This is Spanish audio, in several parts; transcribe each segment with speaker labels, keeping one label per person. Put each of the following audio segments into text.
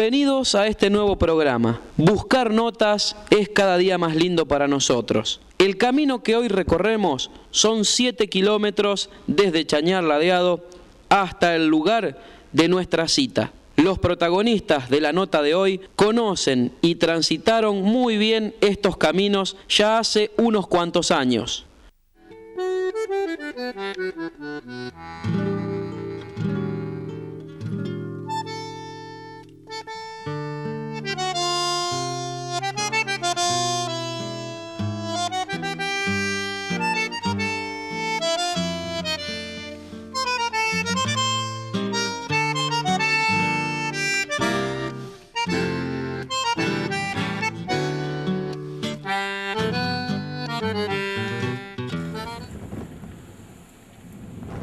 Speaker 1: Bienvenidos a este nuevo programa. Buscar notas es cada día más lindo para nosotros. El camino que hoy recorremos son 7 kilómetros desde Chañar Ladeado hasta el lugar de nuestra cita. Los protagonistas de la nota de hoy conocen y transitaron muy bien estos caminos ya hace unos cuantos años.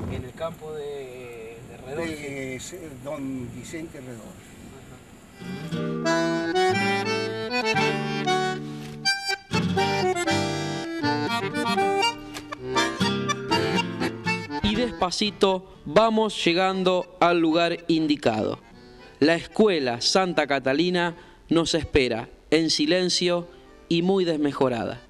Speaker 2: En el campo de Redón.
Speaker 3: Don Vicente Redón.
Speaker 1: Y despacito vamos llegando al lugar indicado. La escuela Santa Catalina nos espera en silencio y muy desmejorada.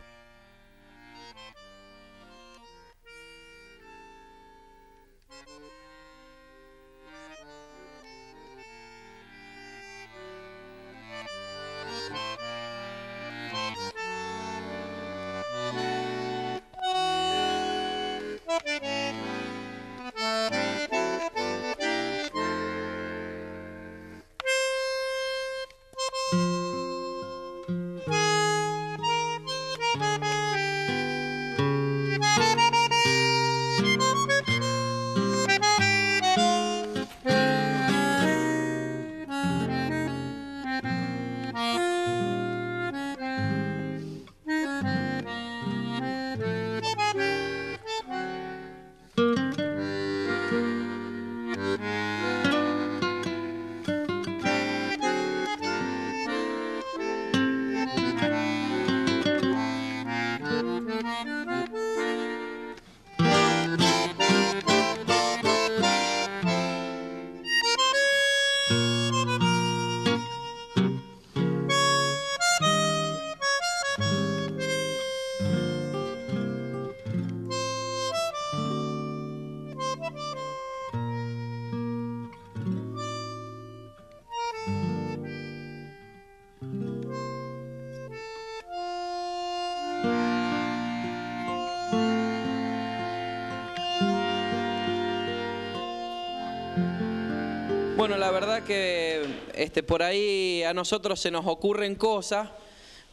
Speaker 1: Bueno, la verdad que por ahí a nosotros se nos ocurren cosas,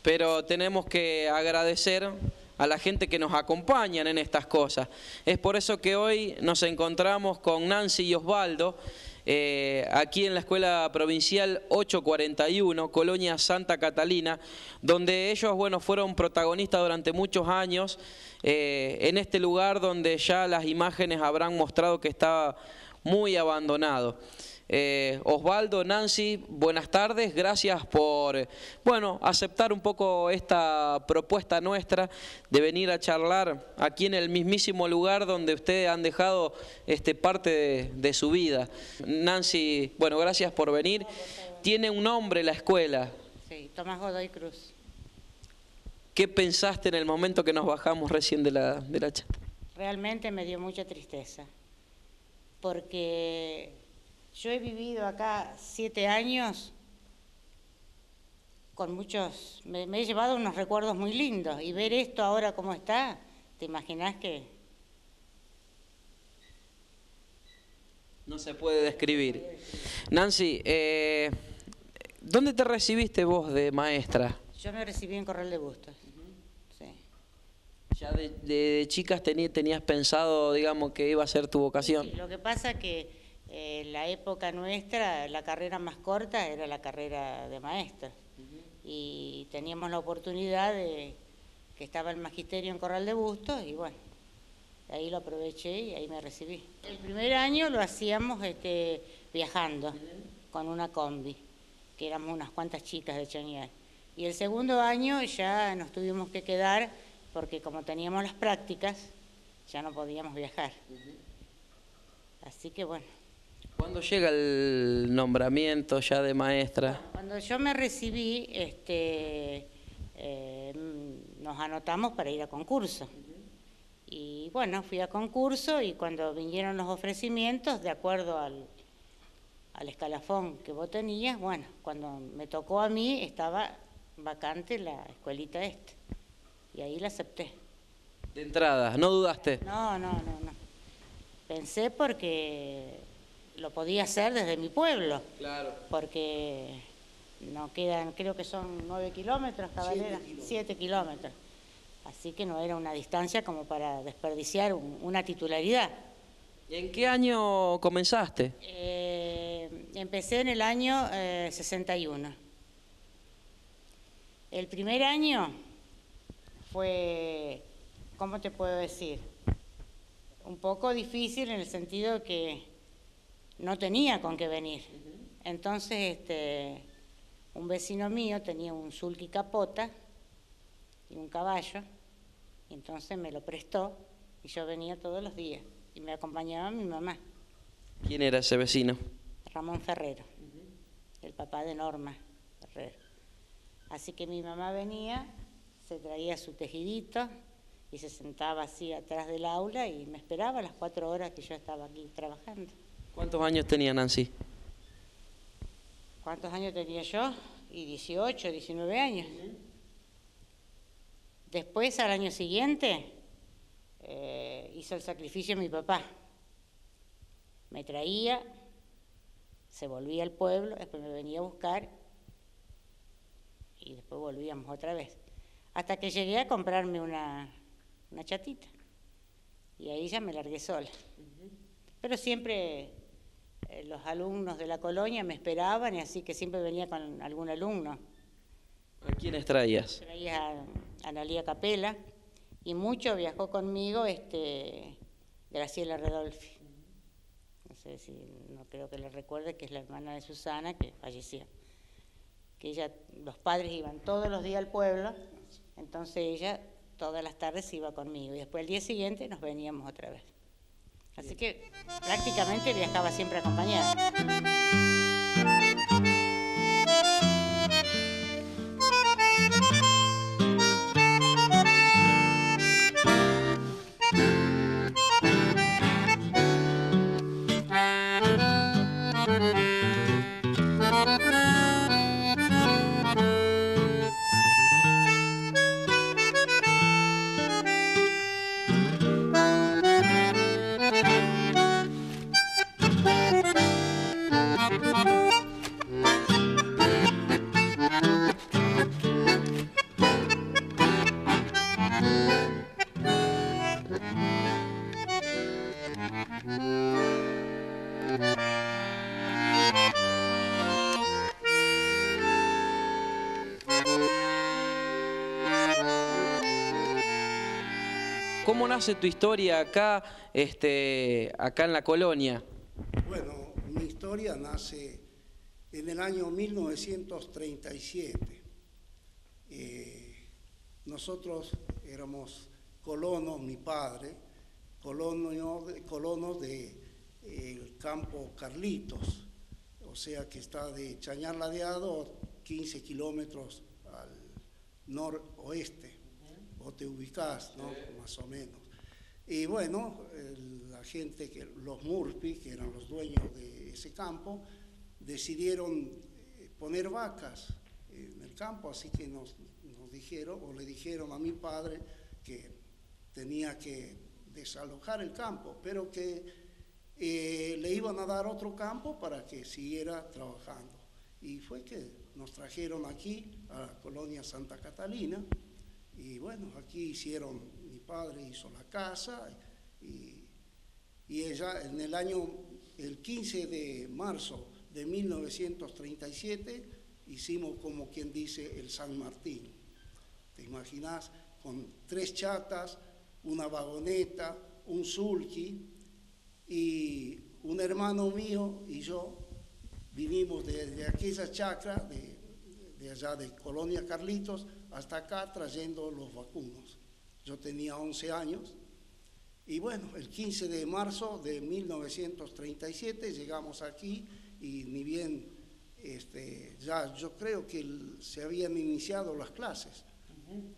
Speaker 1: pero tenemos que agradecer a la gente que nos acompañan en estas cosas. Es por eso que hoy nos encontramos con Nancy y Osvaldo, aquí en la Escuela Provincial 841, Colonia Santa Catalina, donde ellos, bueno, fueron protagonistas durante muchos años, en este lugar donde ya las imágenes habrán mostrado que estaba muy abandonado. Osvaldo, Nancy, buenas tardes, gracias por, bueno, aceptar un poco esta propuesta nuestra de venir a charlar aquí en el mismísimo lugar donde ustedes han dejado parte de su vida. Nancy, bueno, gracias por venir. Tiene un nombre la escuela.
Speaker 4: Sí, Tomás Godoy Cruz.
Speaker 1: ¿Qué pensaste en el momento que nos bajamos recién de la chata? Realmente
Speaker 4: me dio mucha tristeza, porque yo he vivido acá 7 años con muchos, me he llevado unos recuerdos muy lindos, y ver esto ahora como está, ¿te imaginas que?
Speaker 1: No se puede describir. Nancy, ¿dónde te recibiste vos de maestra?
Speaker 4: Yo me recibí en Corral de Bustos. Sí.
Speaker 1: ¿Ya de chicas tenías pensado, digamos, que iba a ser tu vocación?
Speaker 4: Sí, lo que pasa que la época nuestra, la carrera más corta era la carrera de maestra. Y teníamos la oportunidad de que estaba el magisterio en Corral de Bustos, y bueno, ahí lo aproveché y ahí me recibí. El primer año lo hacíamos viajando con una combi, que éramos unas cuantas chicas de Chañar. Y el segundo año ya nos tuvimos que quedar, porque como teníamos las prácticas, ya no podíamos viajar. Así que bueno,
Speaker 1: ¿Cuándo llega el nombramiento ya de maestra?
Speaker 4: Cuando yo me recibí, nos anotamos para ir a concurso. Y bueno, fui a concurso y cuando vinieron los ofrecimientos, de acuerdo al escalafón que vos tenías, bueno, cuando me tocó a mí estaba vacante la escuelita esta. Y ahí la acepté.
Speaker 1: De entrada, ¿no dudaste?
Speaker 4: No. Pensé porque lo podía hacer desde mi pueblo.
Speaker 1: Claro.
Speaker 4: Porque no quedan, creo que son 9 kilómetros, Cabalera, 7 kilómetros. Así que no era una distancia como para desperdiciar una titularidad.
Speaker 1: ¿Y en qué año comenzaste?
Speaker 4: Empecé en el año 61. El primer año fue, ¿cómo te puedo decir? Un poco difícil en el sentido que no tenía con qué venir. Entonces, un vecino mío tenía un sulky capota y un caballo, y entonces me lo prestó y yo venía todos los días y me acompañaba mi mamá.
Speaker 1: ¿Quién era ese vecino?
Speaker 4: Ramón Ferrero, el papá de Norma Ferrero. Así que mi mamá venía, se traía su tejidito y se sentaba así atrás del aula y me esperaba las 4 horas que yo estaba aquí trabajando.
Speaker 1: ¿Cuántos años tenía Nancy?
Speaker 4: ¿Cuántos años tenía yo? Y 18, 19 años. Después, al año siguiente, hizo el sacrificio mi papá. Me traía, se volvía al pueblo, después me venía a buscar y después volvíamos otra vez. Hasta que llegué a comprarme una chatita. Y ahí ya me largué sola. Pero siempre los alumnos de la colonia me esperaban y así que siempre venía con algún alumno.
Speaker 1: ¿A quiénes traías?
Speaker 4: Traía a Analía Capela y mucho viajó conmigo Graciela Redolfi. No sé si, no creo que le recuerde, que es la hermana de Susana que falleció. Que ella, los padres iban todos los días al pueblo, entonces ella todas las tardes iba conmigo y después el día siguiente nos veníamos otra vez. Así que prácticamente viajaba siempre acompañada.
Speaker 1: ¿Cómo nace tu historia acá, acá en la colonia?
Speaker 3: Bueno, mi historia nace en el año 1937. Nosotros éramos colonos, mi padre, colonos del campo Carlitos, o sea que está de Chañar Ladeado 15 kilómetros al noroeste, o te ubicás, ¿no? Más o menos. Y bueno, la gente, los Murphy, que eran los dueños de ese campo, decidieron poner vacas en el campo, así que nos dijeron, o le dijeron a mi padre que tenía que desalojar el campo, pero que le iban a dar otro campo para que siguiera trabajando. Y fue que nos trajeron aquí a la colonia Santa Catalina, y bueno, aquí mi padre hizo la casa, y ella en el 15 de marzo de 1937, hicimos como quien dice el San Martín. ¿Te imaginas? Con 3 chatas, una vagoneta, un sulky, y un hermano mío y yo vinimos desde aquella chacra, de allá de Colonia Carlitos, hasta acá trayendo los vacunos. Yo tenía 11 años Y bueno, el 15 de marzo de 1937 llegamos aquí y ni bien ya yo creo que se habían iniciado las clases,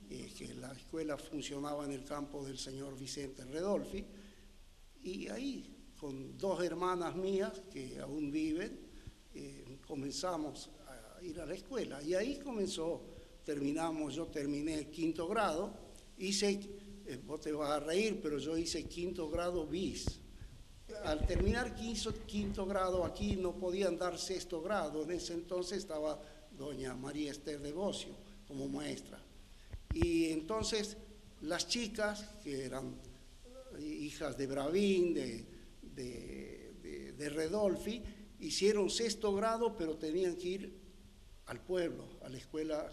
Speaker 3: que la escuela funcionaba en el campo del señor Vicente Redolfi, y ahí con dos hermanas mías que aún viven, comenzamos a ir a la escuela y ahí yo terminé el 5º grado, vos te vas a reír, pero yo hice 5º grado bis. Al terminar 5º grado aquí no podían dar 6º grado, en ese entonces estaba doña María Esther de Bocio como maestra. Y entonces las chicas, que eran hijas de Bravín, de Redolfi, hicieron 6º grado, pero tenían que ir al pueblo, a la escuela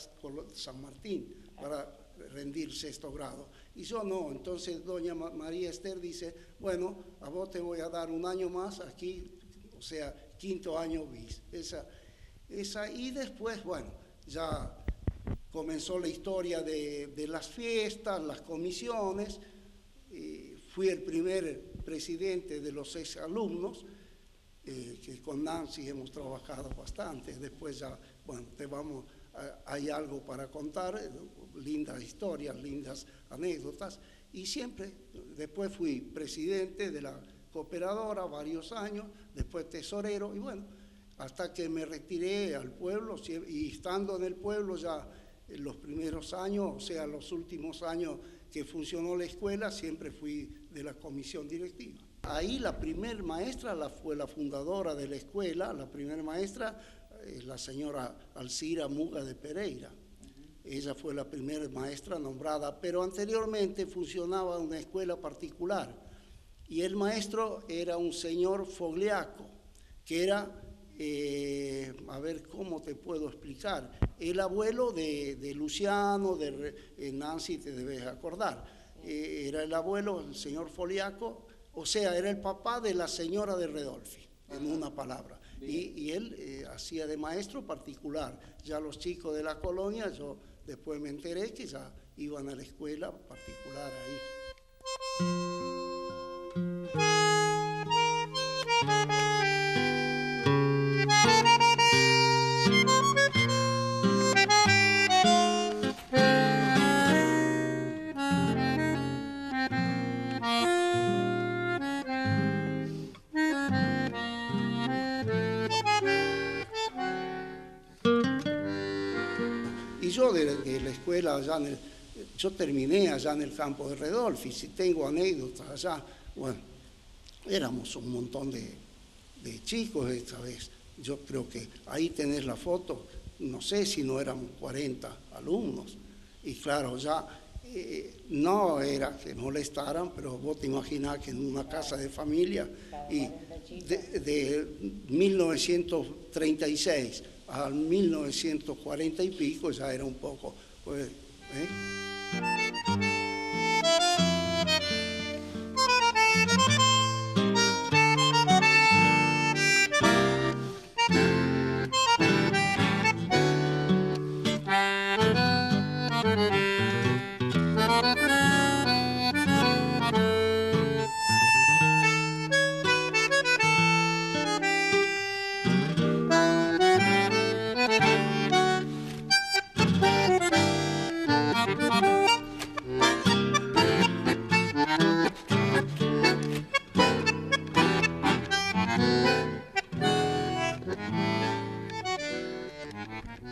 Speaker 3: San Martín, para rendir 6º grado. Y yo no, entonces doña María Esther dice, bueno, a vos te voy a dar un año más aquí, o sea, 5º año bis. Y después, bueno, ya comenzó la historia de las fiestas, las comisiones. Fui el primer presidente de los exalumnos, que con Nancy hemos trabajado bastante. Después ya, bueno, hay algo para contar, lindas historias, lindas anécdotas. Y siempre, después fui presidente de la cooperadora varios años, después tesorero, y bueno, hasta que me retiré al pueblo, y estando en el pueblo ya en los primeros años, o sea, los últimos años que funcionó la escuela, siempre fui de la comisión directiva. Ahí la primer maestra fue la fundadora de la escuela, la primer maestra, la señora Alcira Muga de Pereira. Ella fue la primera maestra nombrada, pero anteriormente funcionaba una escuela particular. Y el maestro era un señor Fogliaco, que era, a ver cómo te puedo explicar, el abuelo de Luciano, Nancy te debes acordar. Era el abuelo, el señor Fogliaco, o sea, era el papá de la señora de Redolfi, en una palabra. Y él hacía de maestro particular. Ya los chicos de la colonia, yo después me enteré que ya iban a la escuela particular ahí. Y yo de la escuela, yo terminé allá en el campo de Redolfi, si tengo anécdotas allá, bueno, éramos un montón de chicos esta vez. Yo creo que ahí tenés la foto, no sé si no eran 40 alumnos. Y claro, ya no era que molestaran, pero vos te imaginás que en una casa de familia, y de 1936 al 1940 y pico ya era un poco, pues,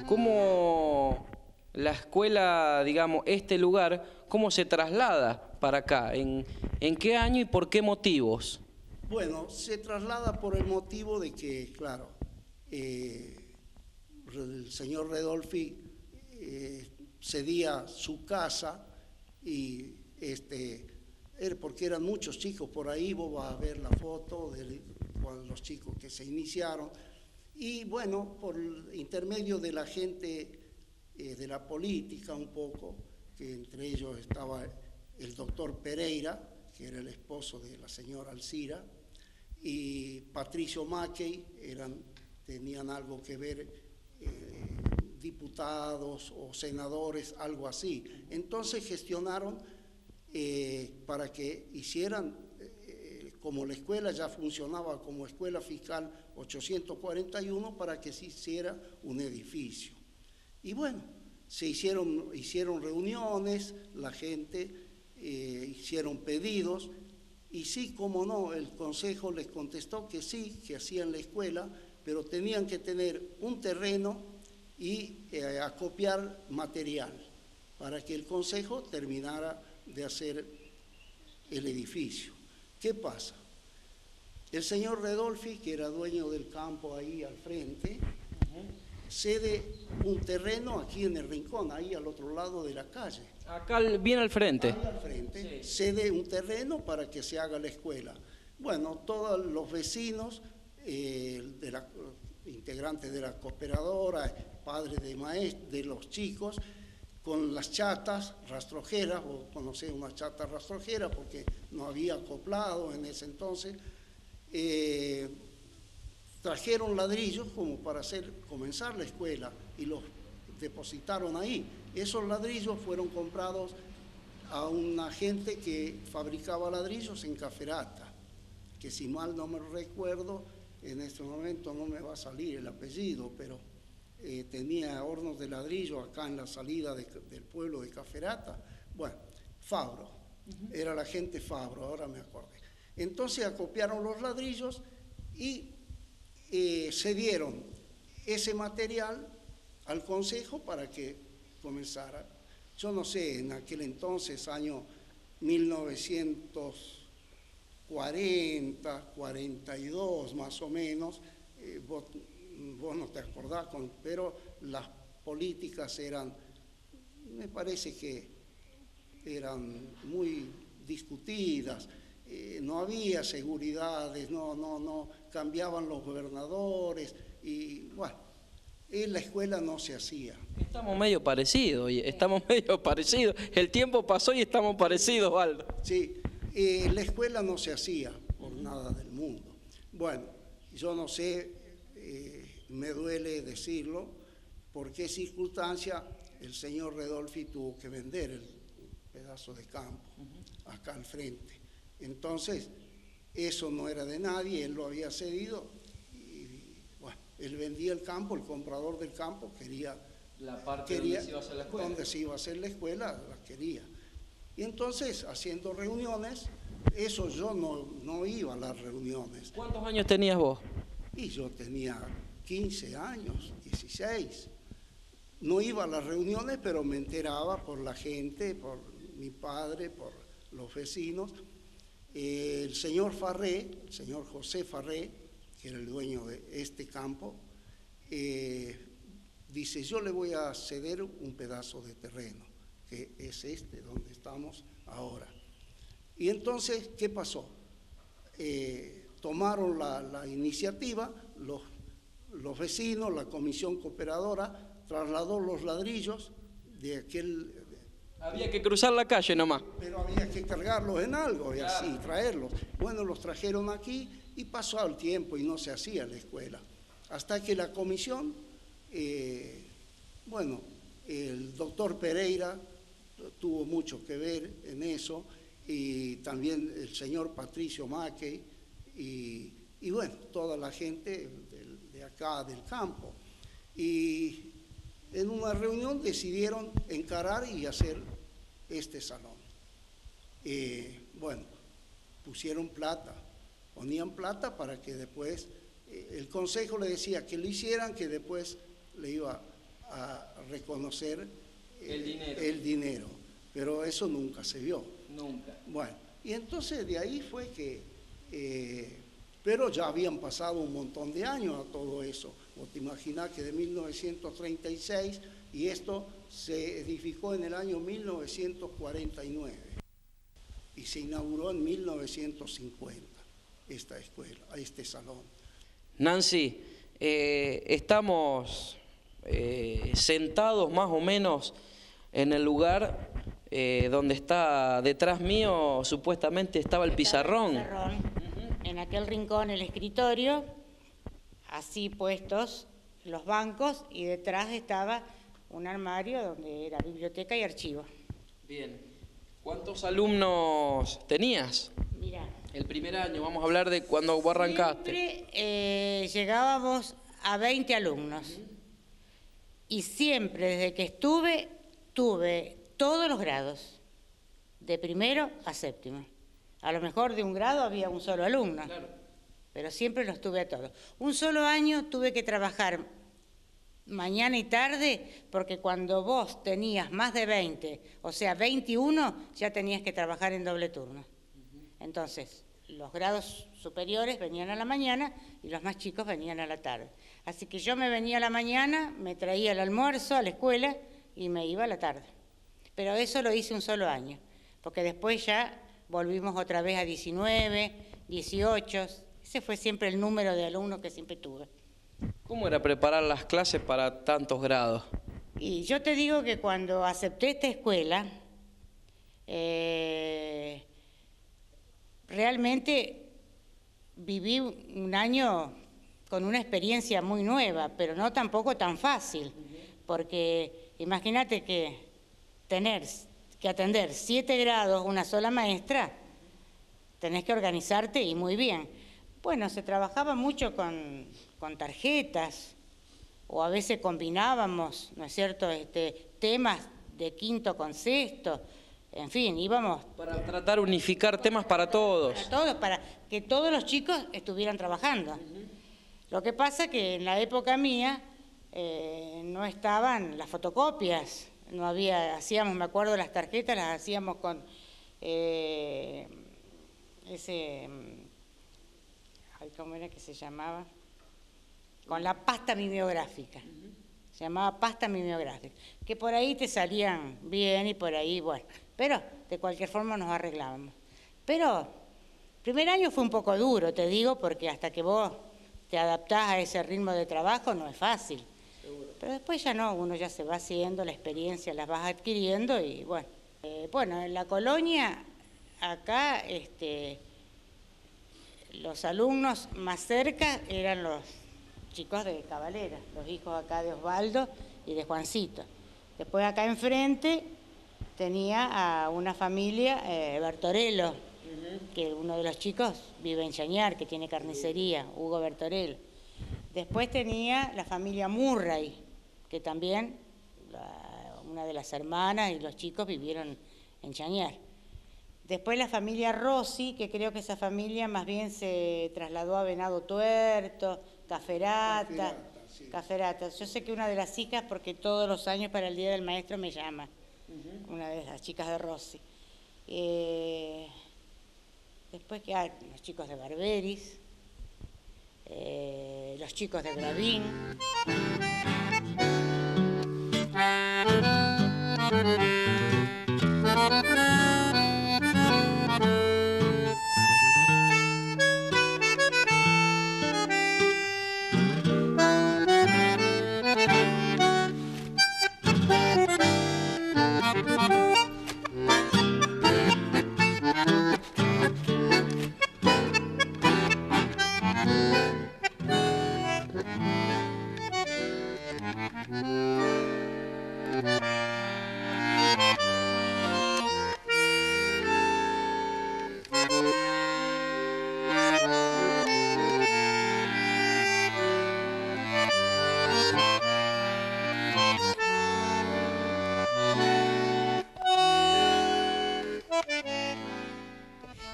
Speaker 1: ¿Cómo la escuela, digamos, este lugar, cómo se traslada para acá? ¿En qué año y por qué motivos?
Speaker 3: Bueno, se traslada por el motivo de que, claro, el señor Redolfi cedía su casa y porque eran muchos chicos por ahí, vos vas a ver la foto de los chicos que se iniciaron. Y bueno, por intermedio de la gente de la política un poco, que entre ellos estaba el doctor Pereira, que era el esposo de la señora Alcira, y Patricio Mackey, tenían algo que ver, diputados o senadores, algo así. Entonces gestionaron para que hicieran, como la escuela ya funcionaba como escuela fiscal 841, para que se hiciera un edificio. Y bueno, se hicieron reuniones, la gente hicieron pedidos, y sí, como no, el consejo les contestó que sí, que hacían la escuela, pero tenían que tener un terreno y acopiar material para que el consejo terminara de hacer el edificio. ¿Qué pasa? El señor Redolfi, que era dueño del campo ahí al frente, cede un terreno aquí en el rincón, ahí al otro lado de la calle.
Speaker 1: Acá bien al frente.
Speaker 3: Ahí al frente, sí. Cede un terreno para que se haga la escuela. Bueno, todos los vecinos, integrantes de la cooperadora, padres de los chicos, con las chatas rastrojeras, o conocés una chata rastrojera porque no había acoplado en ese entonces, trajeron ladrillos como para comenzar la escuela y los depositaron ahí. Esos ladrillos fueron comprados a una gente que fabricaba ladrillos en Caferata, que si mal no me recuerdo, en este momento no me va a salir el apellido, pero tenía hornos de ladrillo acá en la salida del pueblo de Caferata. Bueno, Fabro, era la gente Fabro, ahora me acordé. Entonces acopiaron los ladrillos y cedieron ese material al consejo para que comenzara. Yo no sé, en aquel entonces, año 1940, 42 más o menos, vos no te acordás, pero las políticas eran, me parece que eran muy discutidas, no había seguridades, no cambiaban los gobernadores y bueno, en la escuela no se hacía.
Speaker 1: Estamos medio parecidos, el tiempo pasó y estamos parecidos, Waldo.
Speaker 3: Sí, la escuela no se hacía por nada del mundo. Bueno, yo no sé, me duele decirlo, por qué circunstancia el señor Redolfi tuvo que vender el pedazo de campo acá al frente. Entonces, eso no era de nadie, él lo había cedido y bueno, él vendía el campo, el comprador del campo quería
Speaker 1: la parte donde se iba a hacer la escuela.
Speaker 3: Donde se iba a hacer la escuela, la quería. Y entonces, haciendo reuniones, eso yo no iba a las reuniones.
Speaker 1: ¿Cuántos años tenías vos?
Speaker 3: Y yo tenía 15 años, 16. No iba a las reuniones, pero me enteraba por la gente, por mi padre, por los vecinos. El señor Farré, el señor José Farré, que era el dueño de este campo, dice, yo le voy a ceder un pedazo de terreno, que es este, donde estamos ahora. Y entonces, ¿qué pasó? Tomaron la iniciativa, los vecinos, la comisión cooperadora, trasladó los ladrillos de aquel...
Speaker 1: Había que cruzar la calle nomás.
Speaker 3: Pero había que cargarlos en algo y así, traerlos. Bueno, los trajeron aquí y pasó el tiempo y no se hacía la escuela. Hasta que la comisión, bueno, el doctor Pereira tuvo mucho que ver en eso, y también el señor Patricio Mackey, y bueno, toda la gente de acá del campo. Y en una reunión decidieron encarar y hacer este salón. Bueno, pusieron plata, ponían plata para que después, el consejo le decía que lo hicieran, que después le iba a reconocer el dinero, pero eso nunca se vio.
Speaker 1: Nunca.
Speaker 3: Bueno, y entonces de ahí fue que, pero ya habían pasado un montón de años a todo eso. Vos te imaginás que de 1936 y esto se edificó en el año 1949 y se inauguró en 1950 esta escuela, este salón.
Speaker 1: Nancy, estamos sentados más o menos en el lugar donde está detrás mío, supuestamente estaba el pizarrón.
Speaker 4: En aquel rincón el escritorio, así puestos los bancos, y detrás estaba un armario donde era biblioteca y archivo.
Speaker 1: Bien. ¿Cuántos alumnos tenías?
Speaker 4: Mirá,
Speaker 1: El primer año, vamos a hablar de cuando vos arrancaste.
Speaker 4: siempre llegábamos a 20 alumnos. Y siempre, desde que estuve, tuve todos los grados, de primero a séptimo. A lo mejor de un grado había un solo alumno,
Speaker 1: Claro.
Speaker 4: pero siempre los tuve a todos. Un solo año tuve que trabajar mañana y tarde, porque cuando vos tenías más de 20, o sea, 21, ya tenías que trabajar en doble turno. Entonces, los grados superiores venían a la mañana y los más chicos venían a la tarde. Así que yo me venía a la mañana, me traía el almuerzo a la escuela y me iba a la tarde. Pero eso lo hice un solo año, porque después ya volvimos otra vez a 19, 18. Ese fue siempre el número de alumnos que siempre tuve.
Speaker 1: ¿Cómo era preparar las clases para tantos grados?
Speaker 4: Y yo te digo que cuando acepté esta escuela, realmente viví un año con una experiencia muy nueva, pero no tampoco tan fácil, porque imagínate que tener que atender 7 grados una sola maestra, tenés que organizarte y muy bien. Bueno, se trabajaba mucho con tarjetas, o a veces combinábamos, ¿no es cierto?, temas de quinto con sexto, en fin, íbamos...
Speaker 1: Para tratar de unificar temas para todos.
Speaker 4: Para todos, para que todos los chicos estuvieran trabajando. Lo que pasa que en la época mía no estaban las fotocopias, no había, hacíamos, me acuerdo, las tarjetas las hacíamos con ¿cómo era que se llamaba? Con la pasta mimeográfica. Se llamaba pasta mimeográfica, que por ahí te salían bien y por ahí, bueno, pero de cualquier forma nos arreglábamos. Pero el primer año fue un poco duro, te digo, porque hasta que vos te adaptás a ese ritmo de trabajo no es fácil. Seguro. Pero después ya no, uno ya se va haciendo, la experiencia las vas adquiriendo y bueno. Bueno, en la colonia, acá, los alumnos más cerca eran los chicos de Cabalera, los hijos acá de Osvaldo y de Juancito. Después acá enfrente tenía a una familia, Bertorello, que uno de los chicos vive en Chañar, que tiene carnicería, Hugo Bertorello. Después tenía la familia Murray, que también una de las hermanas y los chicos vivieron en Chañar. Después la familia Rossi, que creo que esa familia más bien se trasladó a Venado Tuerto, Caferata. Sí. Caferata. Yo sé que una de las hijas, porque todos los años para el Día del Maestro me llama, una de las chicas de Rossi. Después que hay los chicos de Barberis, los chicos de Bravín.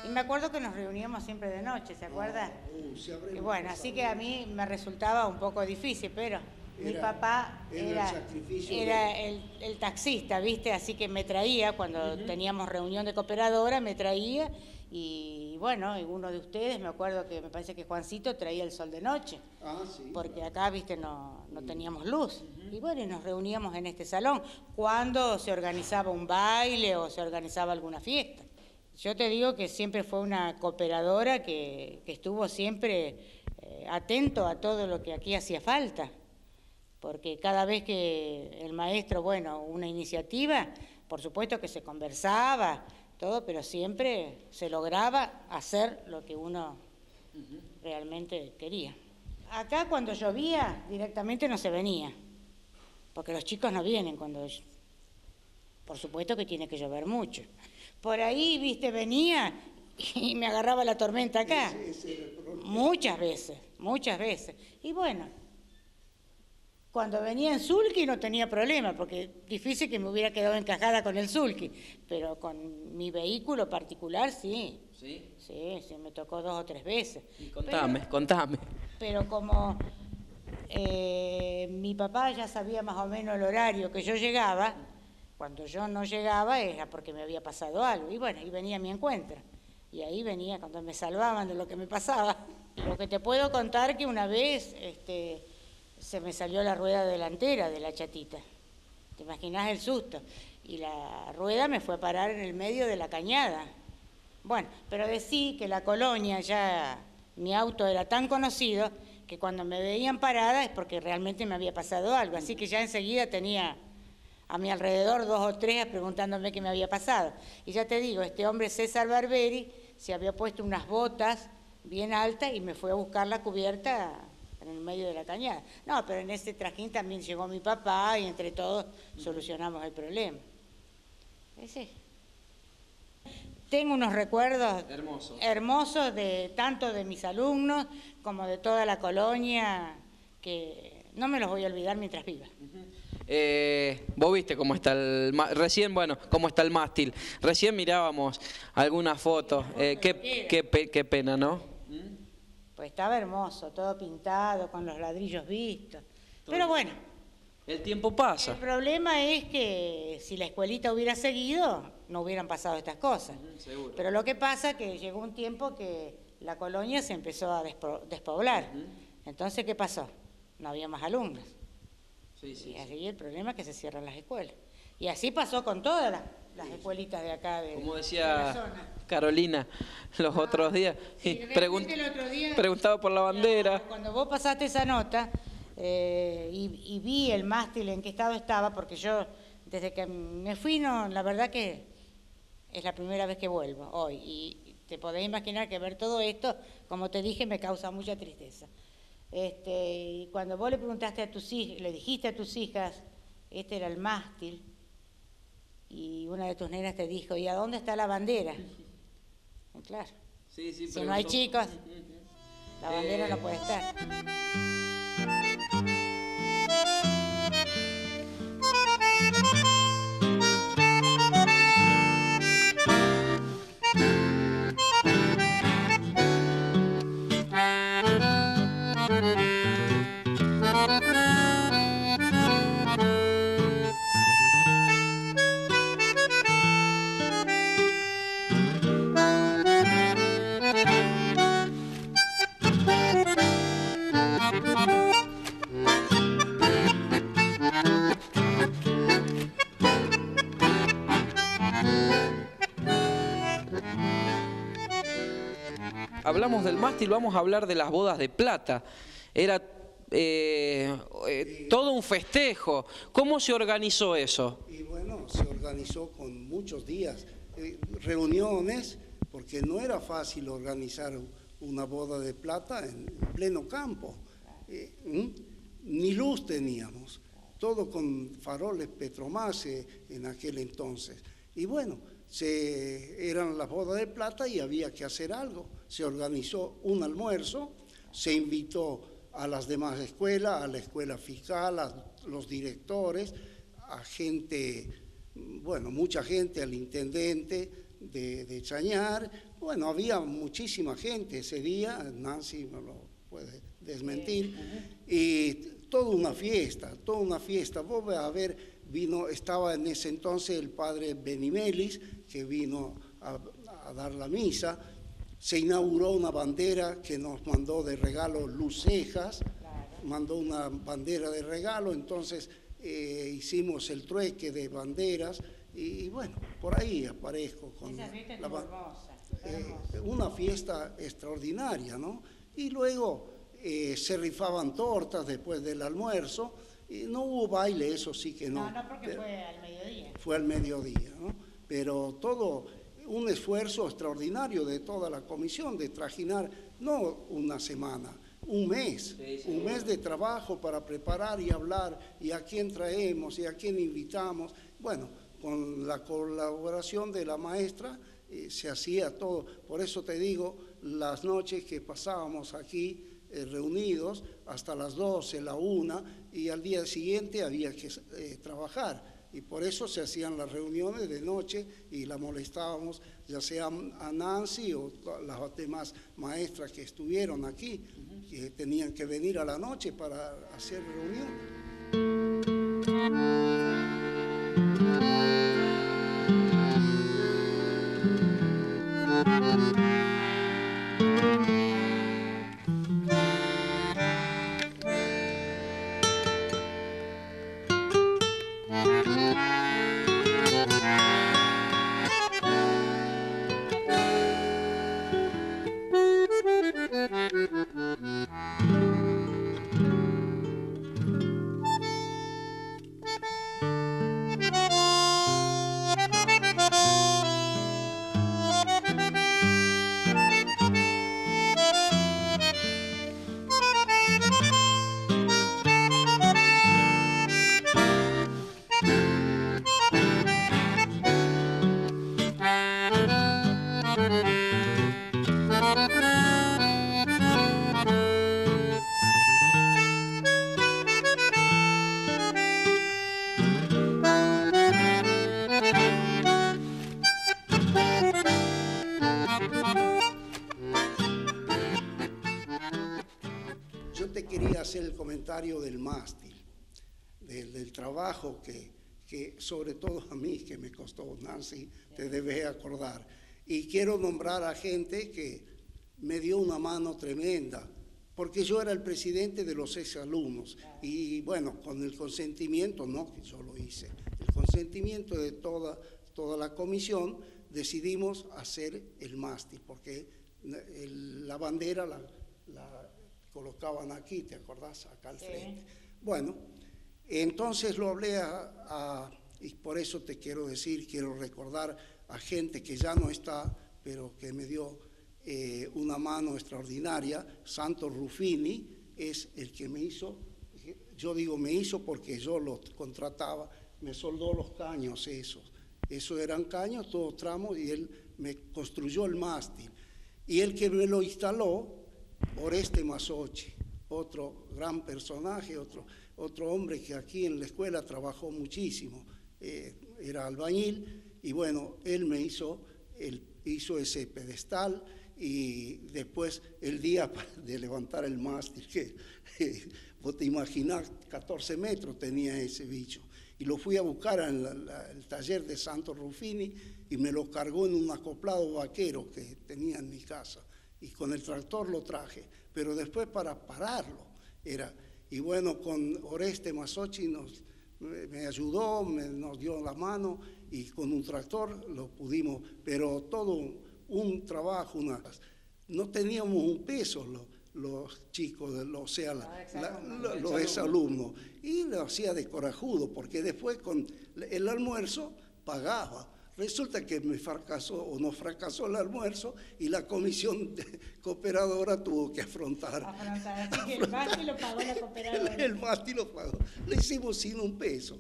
Speaker 4: Me acuerdo que nos reuníamos siempre de noche, ¿se acuerda? Y bueno, así que a mí me resultaba un poco difícil, pero mi papá era el taxista, ¿viste? Así que me traía, cuando teníamos reunión de cooperadora, me traía y bueno, y uno de ustedes, me acuerdo que me parece que Juancito traía el sol de noche, porque acá, ¿viste? No teníamos luz. Y bueno, y nos reuníamos en este salón cuando se organizaba un baile o se organizaba alguna fiesta. Yo te digo que siempre fue una cooperadora que estuvo siempre atento a todo lo que aquí hacía falta, porque cada vez que el maestro, bueno, una iniciativa, por supuesto que se conversaba, todo, pero siempre se lograba hacer lo que uno realmente quería. Acá cuando llovía directamente no se venía, porque los chicos no vienen cuando Por supuesto que tiene que llover mucho. Por ahí, viste, venía y me agarraba la tormenta acá. Muchas veces, muchas veces. Y bueno, cuando venía en sulky no tenía problema, porque difícil que me hubiera quedado encajada con el sulky, pero con mi vehículo particular sí.
Speaker 1: ¿Sí?
Speaker 4: Sí, me tocó 2 o 3 veces.
Speaker 1: Y contame.
Speaker 4: Pero como mi papá ya sabía más o menos el horario que yo llegaba, cuando yo no llegaba era porque me había pasado algo. Y bueno, ahí venía a mi encuentro. Y ahí venía cuando me salvaban de lo que me pasaba. Lo que te puedo contar que una vez se me salió la rueda delantera de la chatita. ¿Te imaginás el susto? Y la rueda me fue a parar en el medio de la cañada. Bueno, pero decí que la colonia ya, mi auto era tan conocido que cuando me veían parada es porque realmente me había pasado algo. Así que ya enseguida tenía a mi alrededor 2 o 3 preguntándome qué me había pasado. Y ya te digo, este hombre César Barberi se había puesto unas botas bien altas y me fue a buscar la cubierta en el medio de la cañada. No, pero en ese trajín también llegó mi papá y entre todos solucionamos el problema. Ese. Tengo unos recuerdos hermosos de tanto de mis alumnos como de toda la colonia que no me los voy a olvidar mientras viva.
Speaker 1: Vos viste cómo está cómo está el mástil. Recién mirábamos algunas fotos. Qué pena, ¿no?
Speaker 4: Pues estaba hermoso, todo pintado, con los ladrillos vistos. Pero bueno.
Speaker 1: El tiempo pasa.
Speaker 4: El problema es que si la escuelita hubiera seguido, no hubieran pasado estas cosas.
Speaker 1: Seguro.
Speaker 4: Pero lo que pasa es que llegó un tiempo que la colonia se empezó a despoblar. Entonces, ¿qué pasó? No había más alumnos. Y así el problema es que se cierran las escuelas. Y así pasó con todas las escuelitas de acá
Speaker 1: como
Speaker 4: de
Speaker 1: decía
Speaker 4: la zona.
Speaker 1: Carolina los otros días.
Speaker 4: Sí, el otro día
Speaker 1: preguntaba por la bandera.
Speaker 4: Cuando vos pasaste esa nota y vi el mástil en qué estado estaba, porque yo desde que me fui, la verdad que es la primera vez que vuelvo hoy. Y te podés imaginar que ver todo esto, como te dije, me causa mucha tristeza. Y cuando vos le preguntaste a tus hijas, le dijiste a tus hijas, este era el mástil, y una de tus nenas te dijo, ¿y a dónde está la bandera? Claro, si no hay chicos, la bandera no puede estar.
Speaker 1: Hablamos del mástil, vamos a hablar de las bodas de plata. Era todo un festejo. ¿Cómo se organizó eso?
Speaker 3: Y bueno, se organizó con muchos días, reuniones, porque no era fácil organizar una boda de plata en pleno campo. Ni luz teníamos, todo con faroles Petromase en aquel entonces. Y bueno, eran las bodas de plata y había que hacer algo. Se organizó un almuerzo, se invitó a las demás escuelas, a la escuela fiscal, a los directores, a gente, bueno, mucha gente, al intendente de Chañar. Bueno, había muchísima gente ese día, Nancy me lo puede desmentir, y toda una fiesta. Vos vas a ver, estaba en ese entonces el padre Benimelis, que vino a dar la misa. Se inauguró una bandera que nos mandó de regalo Luz Cejas, mandó una bandera de regalo, entonces hicimos el trueque de banderas y bueno, por ahí aparezco con una fiesta extraordinaria, ¿no? Y luego se rifaban tortas después del almuerzo, y no hubo baile, eso sí que no.
Speaker 4: No, porque fue al mediodía.
Speaker 3: Fue al mediodía, ¿no? Pero todo un esfuerzo extraordinario de toda la comisión de trajinar, no una semana, un mes, un mes de trabajo para preparar y hablar, y a quién traemos, y a quién invitamos. Bueno, con la colaboración de la maestra se hacía todo. Por eso te digo, las noches que pasábamos aquí reunidos hasta las 12, la 1, y al día siguiente había que trabajar. Y por eso se hacían las reuniones de noche y la molestábamos, ya sea a Nancy o las demás maestras que estuvieron aquí, que tenían que venir a la noche para hacer reuniones. Yo te quería hacer el comentario del mástil, del trabajo que sobre todo a mí, que me costó, Nancy, te debes acordar. Y quiero nombrar a gente que me dio una mano tremenda, porque yo era el presidente de los exalumnos. Y bueno, con el consentimiento, no que yo lo hice, el consentimiento de toda la comisión, decidimos hacer el mástil, porque la bandera la colocaban aquí, ¿te acordás? Acá al frente. Bueno, entonces lo hablé y por eso te quiero decir, quiero recordar a gente que ya no está, pero que me dio una mano extraordinaria. Santos Ruffini es el que me hizo, yo digo me hizo porque yo lo contrataba, me soldó los caños esos. Esos eran caños, todos tramos, y él me construyó el mástil. Y el que me lo instaló, Oreste Masochi, otro gran personaje, otro hombre que aquí en la escuela trabajó muchísimo, era albañil, y bueno, él me hizo ese pedestal, y después el día de levantar el mástil, que vos te imaginás, 14 metros tenía ese bicho, y lo fui a buscar en el taller de Santos Ruffini, y me lo cargó en un acoplado vaquero que tenía en mi casa, y con el tractor lo traje, pero después para pararlo era, y bueno, con Oreste Masochi me ayudó, nos dio la mano, y con un tractor lo pudimos, pero todo un trabajo, no teníamos un peso los chicos, los exalumnos, y lo hacía de corajudo, porque después con el almuerzo pagaba. Resulta que me fracasó o nos fracasó el almuerzo y la comisión cooperadora tuvo que afrontar.
Speaker 4: Así que el mástil lo pagó la cooperadora.
Speaker 3: El mástil lo pagó. Lo hicimos sin un peso.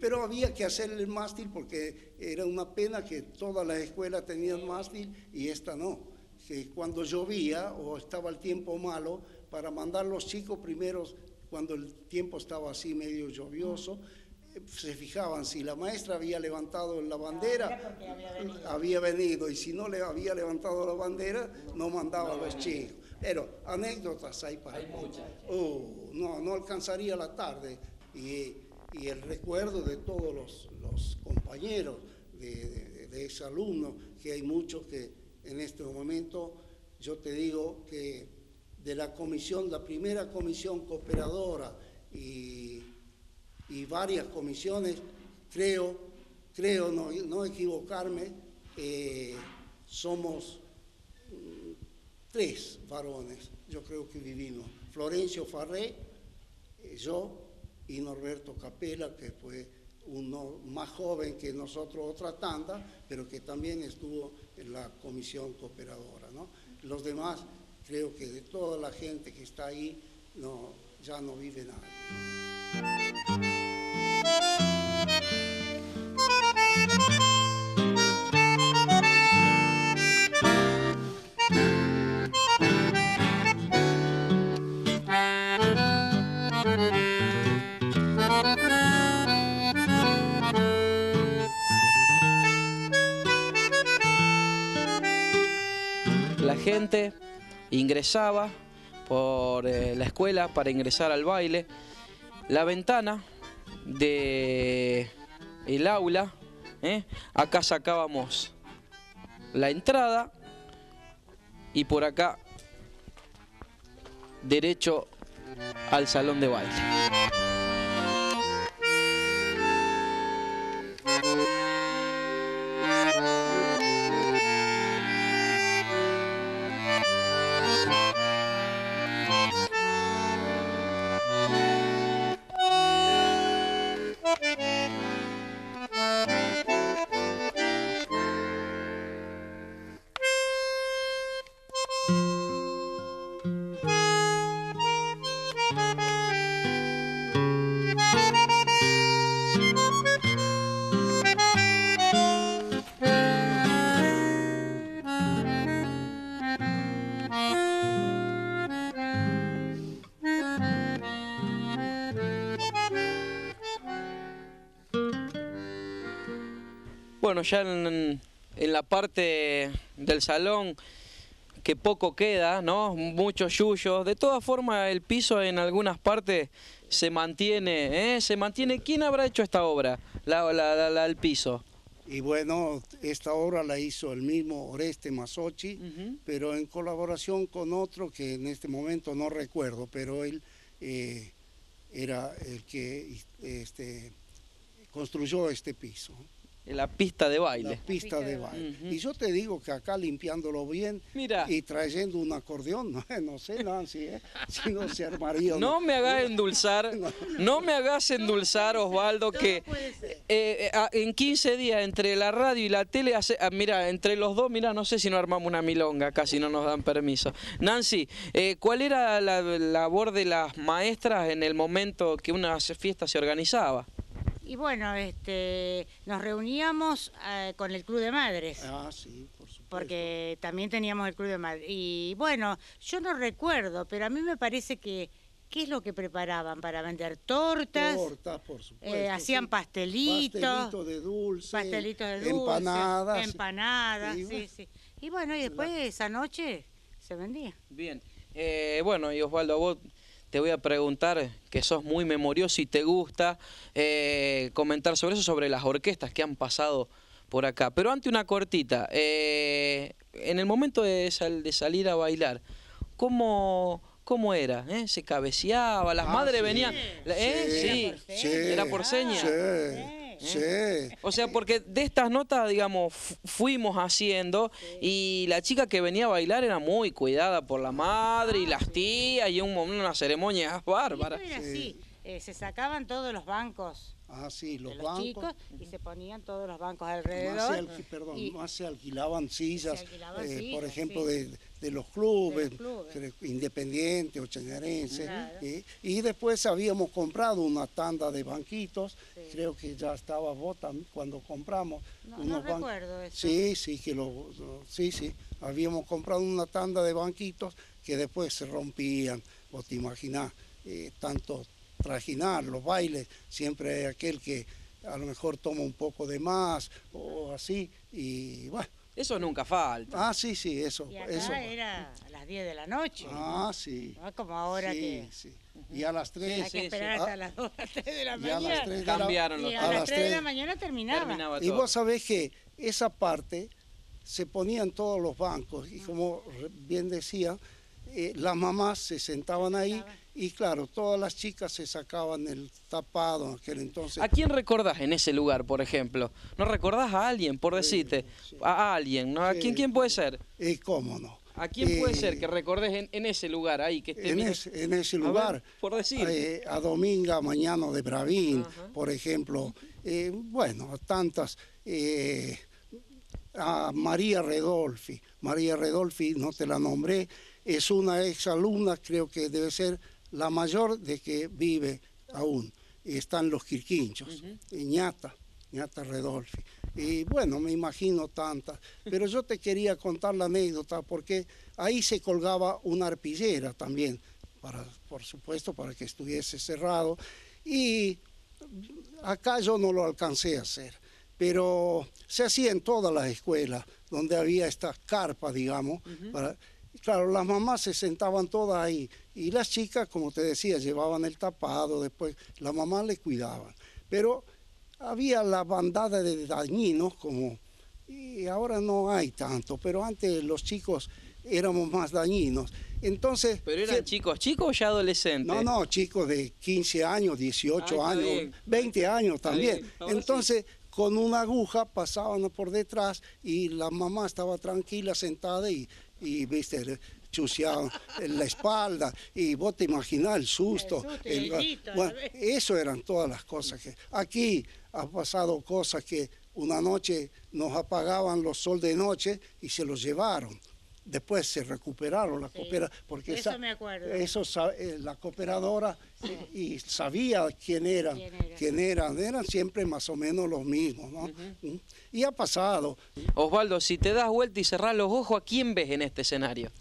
Speaker 3: Pero había que hacer el mástil porque era una pena que todas las escuelas tenían mástil y esta no. Que cuando llovía o estaba el tiempo malo, para mandar los chicos primeros, cuando el tiempo estaba así medio lluvioso, se fijaban si la maestra había levantado la bandera, había venido, y si no le había levantado la bandera, no mandaba a los chicos. Pero anécdotas hay para muchas. No alcanzaría la tarde. Y el recuerdo de todos los compañeros de exalumnos, que hay muchos que en este momento, yo te digo que de la comisión, la primera comisión cooperadora y varias comisiones, creo no equivocarme, somos 3 varones, yo creo que vivimos. Florencio Farré, yo y Norberto Capella, que fue uno más joven que nosotros, otra tanda, pero que también estuvo en la comisión cooperadora, ¿no? Los demás, creo que de toda la gente que está ahí, ya no vive nadie.
Speaker 1: gente ingresaba por la escuela para ingresar al baile. La ventana del aula, acá sacábamos la entrada y por acá derecho al salón de baile. Bueno, ya en la parte del salón que poco queda, ¿no? Muchos yuyos. De todas formas, el piso en algunas partes se mantiene, Se mantiene. ¿Quién habrá hecho esta obra, el piso?
Speaker 3: Y bueno, esta obra la hizo el mismo Oreste Masochi, pero en colaboración con otro que en este momento no recuerdo, pero él era el que construyó este piso.
Speaker 1: La pista de baile.
Speaker 3: La pista de baile. Y yo te digo que acá limpiándolo bien,
Speaker 1: mira,
Speaker 3: y trayendo un acordeón, no sé, Nancy, si no se armaría.
Speaker 1: No me hagas endulzar, no me hagas endulzar, Osvaldo, que en 15 días entre la radio y la tele, mira, entre los dos, mira, no sé si no armamos una milonga, casi no nos dan permiso. Nancy, ¿cuál era la labor de las maestras en el momento que una fiesta se organizaba?
Speaker 4: Y bueno, nos reuníamos con el Club de Madres.
Speaker 3: Ah, sí, por supuesto.
Speaker 4: Porque también teníamos el Club de Madres. Y bueno, yo no recuerdo, pero a mí me parece que, ¿qué es lo que preparaban? Para vender tortas.
Speaker 3: Tortas, por supuesto.
Speaker 4: Hacían
Speaker 3: sí.
Speaker 4: Pastelitos.
Speaker 3: Pastelitos de dulce.
Speaker 4: Empanadas.
Speaker 3: Empanadas.
Speaker 4: Sí. Y bueno, y después esa noche se vendía.
Speaker 1: Bien. Bueno, y Osvaldo, a vos te voy a preguntar, que sos muy memorioso y te gusta comentar sobre eso, sobre las orquestas que han pasado por acá. Pero antes una cortita, en el momento de salir a bailar, ¿cómo era? ¿Se cabeceaba? ¿Las madres venían?
Speaker 3: Sí.
Speaker 1: ¿Era por señas?
Speaker 3: Sí.
Speaker 1: O sea, porque de estas notas, digamos, fuimos haciendo y la chica que venía a bailar era muy cuidada por la madre y las tías y una ceremonia bárbara.
Speaker 4: Era así, se sacaban todos los bancos.
Speaker 3: Ah, sí, los
Speaker 4: bancos. Chicos, y se ponían todos los bancos alrededor.
Speaker 3: Más se alquilaban sillas, por ejemplo,
Speaker 4: sí.
Speaker 3: de los clubes, independientes o chañarenses.
Speaker 4: Claro.
Speaker 3: Y después habíamos comprado una tanda de banquitos, creo que ya estaba vos cuando compramos.
Speaker 4: No recuerdo eso.
Speaker 3: Sí, habíamos comprado una tanda de banquitos que después se rompían, vos te imaginás, tanto trajinar, los bailes, siempre hay aquel que a lo mejor toma un poco de más o así, y bueno.
Speaker 1: Eso nunca falta.
Speaker 3: Ah, sí, eso.
Speaker 4: Y acá
Speaker 3: eso
Speaker 4: era a las 10 de la noche.
Speaker 3: Ah, sí.
Speaker 4: No como ahora que...
Speaker 3: Sí. Y a las 3...
Speaker 4: Hay que esperar hasta las 2, las 3 de la mañana.
Speaker 3: A las 3
Speaker 1: cambiaron los
Speaker 4: a las 3 de la mañana terminaba
Speaker 3: y vos sabés que esa parte se ponían todos los bancos, y como bien decía, las mamás se sentaban ahí, y claro, todas las chicas se sacaban el tapado en aquel entonces.
Speaker 1: ¿A quién recordás en ese lugar, por ejemplo? ¿No recordás a alguien, por decirte? Sí. A alguien, ¿no? ¿A quién puede ser?
Speaker 3: ¿Cómo no?
Speaker 1: ¿A quién puede ser que recordes en ese lugar ahí? Que esté
Speaker 3: en ese lugar,
Speaker 1: ver, por decir.
Speaker 3: A Dominga Mañano de Bravín, por ejemplo, bueno, a tantas, a María Redolfi. María Redolfi, no te la nombré, es una exalumna, creo que debe ser la mayor de que vive aún. Están los Quirquinchos, Ñata Redolfi. Y bueno, me imagino tantas. Pero yo te quería contar la anécdota porque ahí se colgaba una arpillera también, por supuesto, para que estuviese cerrado. Y acá yo no lo alcancé a hacer, pero se hacía en todas las escuelas donde había estas carpas, digamos, claro, las mamás se sentaban todas ahí y las chicas, como te decía, llevaban el tapado, después la mamá le cuidaban. Pero había la bandada de dañinos, y ahora no hay tanto, pero antes los chicos éramos más dañinos. Entonces,
Speaker 1: ¿Pero eran chicos o ya adolescentes?
Speaker 3: No, chicos de 15 años, 18 años,
Speaker 1: bien.
Speaker 3: 20 años también.
Speaker 1: Bien. Ahora
Speaker 3: Entonces, con una aguja pasaban por detrás y la mamá estaba tranquila sentada y viste, chuseaban en la espalda y vos te imaginás el susto.
Speaker 4: El grito,
Speaker 3: bueno, eso eran todas las cosas que... Aquí ha pasado cosas que una noche nos apagaban los sol de noche y se los llevaron. Después se recuperaron la cooperadora, porque
Speaker 4: eso me acuerdo.
Speaker 3: La cooperadora y sabía quién eran, eran siempre más o menos los mismos, ¿no? Y ha pasado.
Speaker 1: Osvaldo, si te das vuelta y cerrás los ojos, ¿a quién ves en este escenario?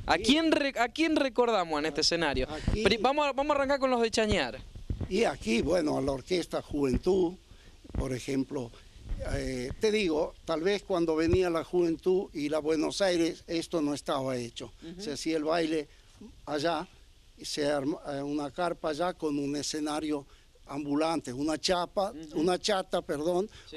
Speaker 1: ¿A quién recordamos en este escenario?
Speaker 3: Aquí,
Speaker 1: Vamos a arrancar con los de Chañar.
Speaker 3: Y aquí, bueno, a la Orquesta Juventud, por ejemplo. Te digo, tal vez cuando venía la Juventud y la Buenos Aires, esto no estaba hecho. Se hacía el baile allá, se arma una carpa allá con un escenario ambulante, una chata,
Speaker 1: Sí.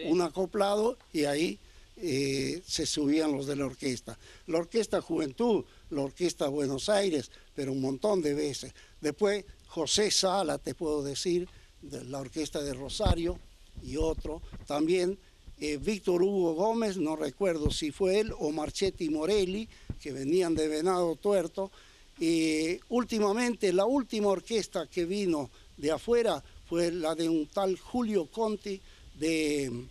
Speaker 3: un acoplado, y ahí se subían los de la orquesta. La Orquesta Juventud, la Orquesta Buenos Aires, pero un montón de veces. Después José Sala, te puedo decir, de la Orquesta de Rosario, y otro también. Víctor Hugo Gómez, no recuerdo si fue él, o Marchetti Morelli, que venían de Venado Tuerto. Últimamente, la última orquesta que vino de afuera fue la de un tal Julio Conti de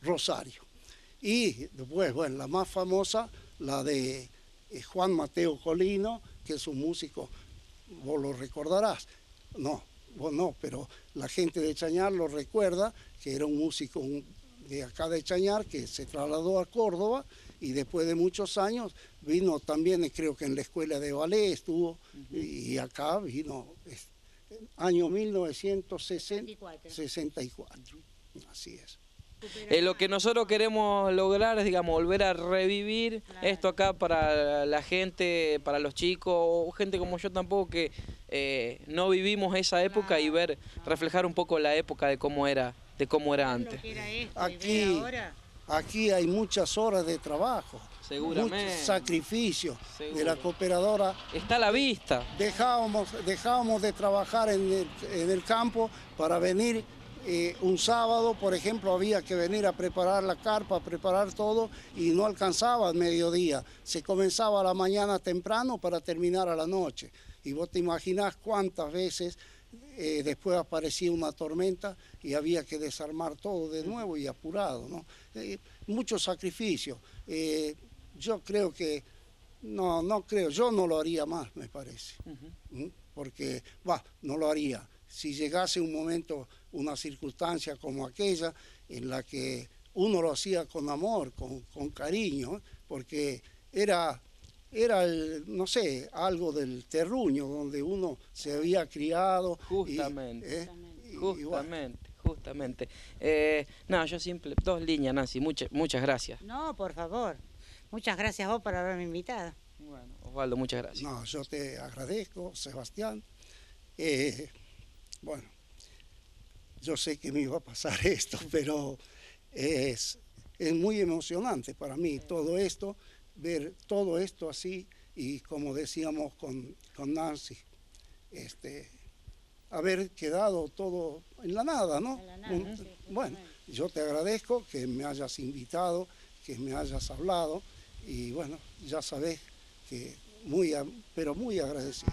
Speaker 3: Rosario. Y después, bueno, la más famosa, la de Juan Mateo Colino, que es un músico, vos lo recordarás. No, vos no, pero la gente de Chañar lo recuerda, que era un músico de acá de Chañar, que se trasladó a Córdoba y después de muchos años vino también, creo que en la escuela de ballet estuvo, y acá vino año 1964. Así es.
Speaker 1: Lo que nosotros queremos lograr es, digamos, volver a revivir esto acá para la gente, para los chicos, o gente como yo tampoco, que no vivimos esa época, y ver, reflejar un poco la época de cómo era antes.
Speaker 3: Aquí hay muchas horas de trabajo,
Speaker 1: Seguramente.
Speaker 3: mucho sacrificio
Speaker 1: Seguro.
Speaker 3: de la cooperadora.
Speaker 1: Está a la vista.
Speaker 3: Dejábamos de trabajar en el campo para venir. Un sábado, por ejemplo, había que venir a preparar la carpa, a preparar todo, y no alcanzaba al mediodía. Se comenzaba a la mañana temprano para terminar a la noche. Y vos te imaginás cuántas veces después aparecía una tormenta y había que desarmar todo de nuevo y apurado, ¿no? Mucho sacrificio. Yo creo que, yo no lo haría más, me parece. Porque, no lo haría. Si llegase un momento, una circunstancia como aquella, en la que uno lo hacía con amor, con cariño, porque era no sé, algo del terruño, donde uno se había criado.
Speaker 1: Justamente. Justamente. No, yo simple, 2 líneas, Nancy, muchas gracias.
Speaker 4: No, por favor. Muchas gracias a vos por haberme invitado.
Speaker 1: Bueno, Osvaldo, muchas gracias.
Speaker 3: No, yo te agradezco, Sebastián. Bueno, yo sé que me iba a pasar esto, pero es muy emocionante para mí todo esto, ver todo esto así, y como decíamos con Nancy, haber quedado todo en la nada, ¿no?
Speaker 4: En la nada, sí,
Speaker 3: bueno, yo te agradezco que me hayas invitado, que me hayas hablado, y bueno, ya sabés que pero muy agradecido.